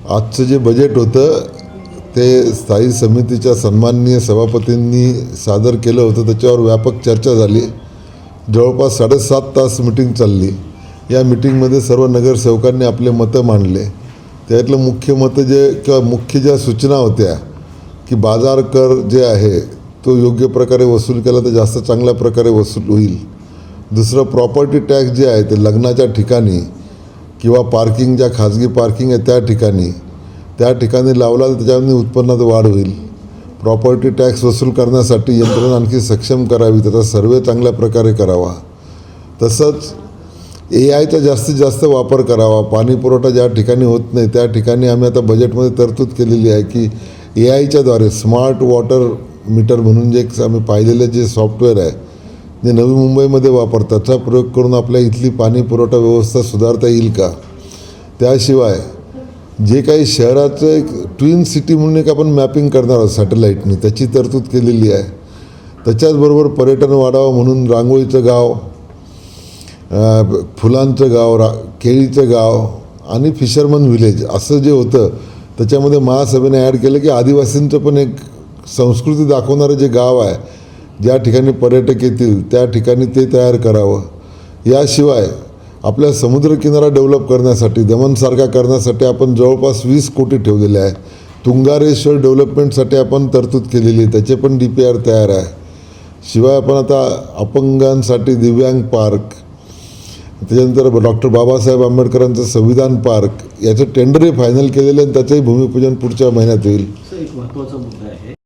आजचं जे बजेट होतं ते स्थायी समितीच्या सन्माननीय सभापतींनी सादर केलं होतं. त्याच्यावर व्यापक चर्चा झाली. जवळपास 7.5 तास मिटिंग चालली. या मिटिंगमध्ये सर्व नगरसेवकांनी आपले मतं मांडले. त्यातलं मुख्य मतं किंवा मुख्य ज्या सूचना होत्या की बाजार कर जे आहे तो योग्य प्रकारे वसूल केला तर जास्त चांगल्या प्रकारे वसूल होईल. दुसरं प्रॉपर्टी टॅक्स जे आहे ते लग्नाच्या ठिकाणी किंवा पार्किंग ज्या खाजगी पार्किंग आहे त्या ठिकाणी लावला तर त्याच्यामध्ये उत्पन्नात वाढ होईल. प्रॉपर्टी टॅक्स वसूल करण्यासाठी यंत्रणा आणखी सक्षम करावी, त्याचा सर्वे चांगल्या प्रकारे करावा. तसंच AIचा जास्तीत जास्त वापर करावा. पाणी पुरवठा ज्या ठिकाणी होत नाही त्या ठिकाणी आम्ही आता बजेटमध्ये तरतूद केलेली आहे की AIच्या द्वारे स्मार्ट वॉटर मीटर म्हणून जे आम्ही पाहिलेलं जे सॉफ्टवेअर आहे जे नवी मुंबईमध्ये वापरतात त्याचा प्रयोग करून आपल्या इथली पाणी पुरवठा व्यवस्था सुधारता येईल का. त्याशिवाय जे काही शहराचं एक ट्विन सिटी म्हणून एक आपण मॅपिंग करणार आहोत सॅटेलाईटनी, त्याची तरतूद केलेली आहे. त्याच्याचबरोबर पर्यटन वाढावं म्हणून रांगोळीचं गाव, फुलांचं गाव, केळीचं गाव आणि फिशरमन विलेज असं जे होतं त्याच्यामध्ये महासभेने ॲड केलं की आदिवासींचं पण एक संस्कृती दाखवणारं जे गाव आहे ज्या ठिकाणी पर्यटक येतील त्या ठिकाणी ते तयार करावं. याशिवाय आपल्या समुद्रकिनारा डेव्हलप करण्यासाठी, दमनसारखा करण्यासाठी आपण जवळपास 20 कोटी ठेवलेले आहे. तुंगारेश्वर डेव्हलपमेंटसाठी आपण तरतूद केलेली आहे, त्याचे पण DPR तयार आहे. शिवाय आपण आता अपंगांसाठी दिव्यांग पार्क, त्याच्यानंतर डॉक्टर बाबासाहेब आंबेडकरांचं संविधान पार्क याचं टेंडरही फायनल केलेलं आहे आणि त्याचंही भूमिपूजन पुढच्या महिन्यात होईल. एक महत्त्वाचा मुद्दा आहे